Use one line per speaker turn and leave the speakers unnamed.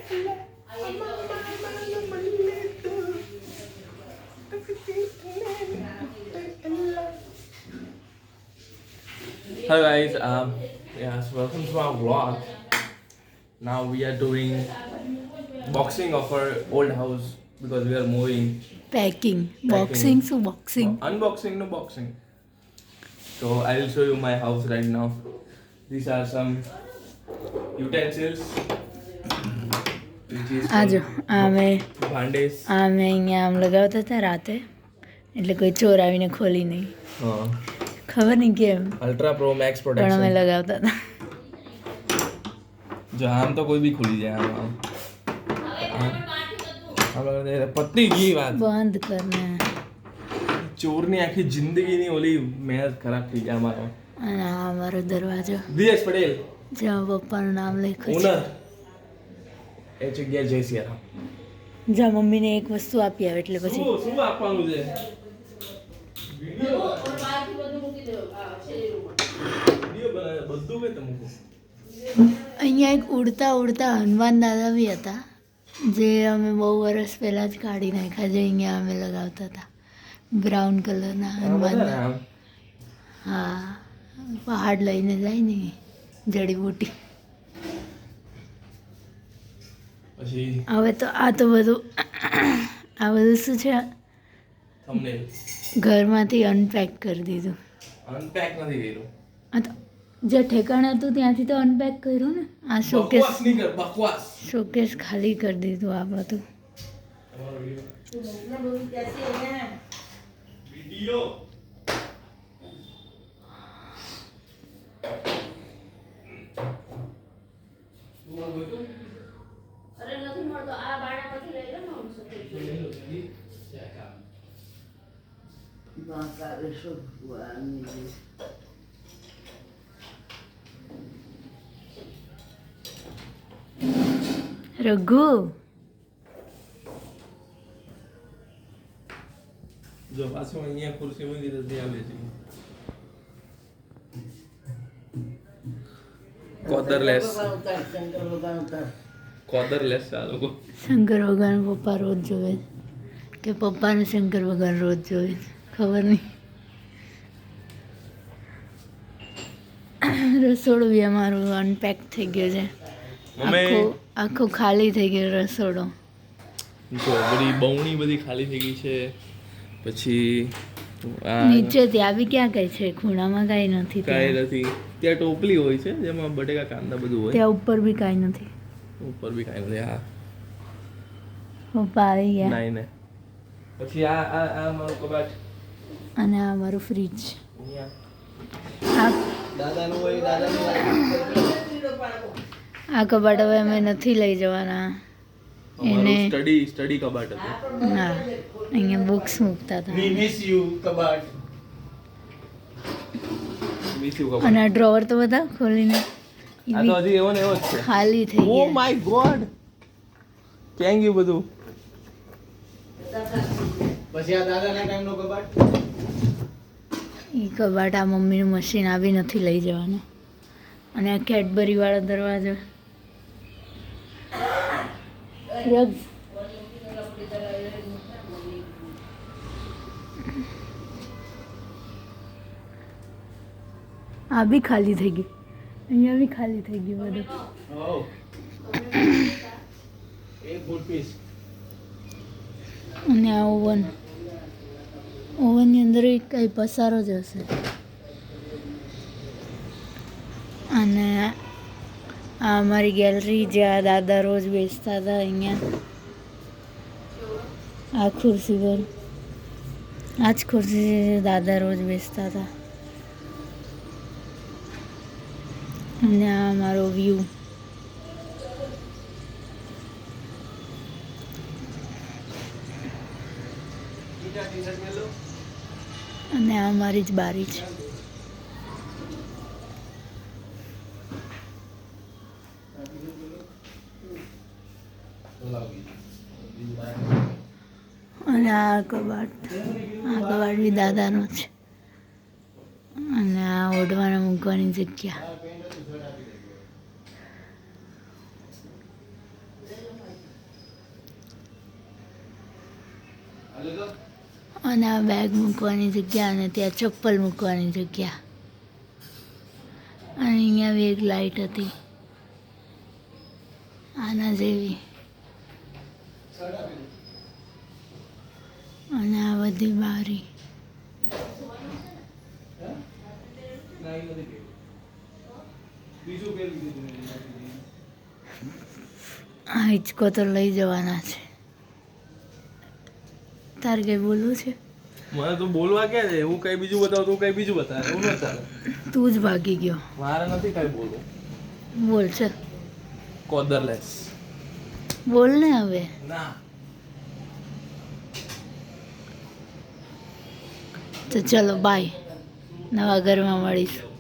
Hello guys, yes, welcome to our vlog. Now we are doing boxing of our old house because we are moving.
Packing.
Packing.
Boxing, so boxing.
Unboxing, no boxing. So I will show you my house right now. These are some utensils. Which is
આજો આમે
ભાંડેસ.
અહીંયા આમ લગાવતા હતા રાતે એટલે કોઈ ચોર આવીને ખોલી નહીં.
હા.
ખબર નહીં કેમ
અલ્ટ્રા પ્રો મેક્સ
પણ અમે
પ્રોટેક્શન.
લગાવતા હતા.
જો આમ તો કોઈ બી ખુલી જાય આમ. પતી ગઈ વાત.
બંધ કરને.
ચોરની આખી જિંદગીની ઓલી મહેનત ખરાબ થઈ જાય અમારો.
અને આ અમારો દરવાજો
દિનેશ પટેલ
જ્યાં પપ્પાનું નામ લખ્યું છે.
ઓનર એ જગ્યા જય સિયારામ.
જ્યાં મમ્મીને એક વસ્તુ આપી આવે એટલે પછી
શું આપવાનું છે? વિડિયો બનાવે બધું કે તમે
અહીંયા એક ઉડતા ઉડતા હનુમાન દાદા બી હતા જે અમે બહુ વર્ષ પહેલાં જ કાઢી નાખ્યા જે અહીંયા અમે લગાવતા હતા બ્રાઉન કલરના હનુમાન દાદા. હા પહાડ લઈને જાય ને જડીબુટી.
પછી
હવે તો આ બધું શું છે
થંબનેલ
ઘરમાંથી અનપેક કરી દીધું.
અનપેક નથી કર્યું.
આ તો જે ઠેકાણ હતું ત્યાંથી તો અનપેક કર્યું ને. આ શોકેસ
બકવાસ નહીં કર બકવાસ.
શોકેસ ખાલી કરી દીધું આ બધું.
વિડિયો
રઘુ
જો પાછું અહીંયા ખુરશી મૂકી તો ત્યાં બેસી કોદરલેસ આ લોકો.
શંકર ભગવાન પપ્પા રોજ જોવે કે પપ્પાને શંકર ભગવાન રોજ જોવે ખબર નહીં. રસોડું બી અમારું અનપેક થઈ ગયું છે. આખું ખાલી થઈ ગયું રસોડો.
જો બધી બહુણી બધી ખાલી થઈ ગઈ છે. પછી
નીચે ત્યાં બી ક્યાં કઈ છે ખૂણામાં કાંઈ નથી.
કાંઈ નથી. ત્યાં ટોપલી હોય છે જેમાં બટેકા કાંદા બધું હોય.
ત્યાં ઉપર બી કાંઈ નથી.
ઉપર બી કાંઈ નથી. હા
પપ્પા આવી ગયા.
નહીં ને. પછી આ મારું કબાટ
અને આ અમારું ફ્રીજ.
અહીંયા દાદાનું હોય દાદાનું.
આ કબાટ હવે અમે નથી લઈ જવાના.
એને સ્ટડી કબાટ હતું.
હા અહીંયા બુક્સ મૂકતા હતા.
મિસ યુ કબાટ. મિસ યુ કબાટ.
અને આ ડ્રોવર તો બધા ખોલીને
આ તો હજી એવો ને એવો જ છે.
ખાલી થઈ
ઓ
ગયા.
માય ગોડ ક્યાં ગયું બધું? પછી આ દાદાના ટાઈમનો કબાટ.
એ કબાટ આ મમ્મીનું મશીન આવી નથી લઈ જવાનું. અને આ કેડબરી વાળો દરવાજો. આ બી ખાલી થઈ ગઈ. અહીંયા બી ખાલી થઈ ગયું બધું. અને આ ઓવનની અંદર કંઈ પસારો જ હશે. અને આ અમારી ગેલેરી જ્યાં દાદા રોજ બેસતા હતા. અહીંયા આ ખુરશી પર આ જ ખુરશી દાદા રોજ બેસતા હતા. અને આ અમારો વ્યૂ. અને આ અમારી જ બારી છે. અને આ કબાટ બી દાદાનો છે. અને આ ઓઢવાના મૂકવાની જગ્યા. અને આ બેગ મૂકવાની જગ્યા અને ત્યાં ચપ્પલ મૂકવાની જગ્યા. અને અહીંયા બી એક લાઈટ હતી આના જેવી. અને આ બધી બારી. આ હિંચકો તો લઈ જવાના છે. તારે કઈ બોલવું છે?
મને તો બોલવા ક્યાં છે? હું કઈ બીજું બતાવું, તું કઈ બીજું બતાવે, એવું ન ચાલે.
તું જ ભાગી ગયો.
મારે નથી કઈ બોલવું.
બોલ છે.
કોદરલેસ.
બોલ ને હવે.
ના.
તો ચલો બાય. નવા ઘરમાં મળીશું.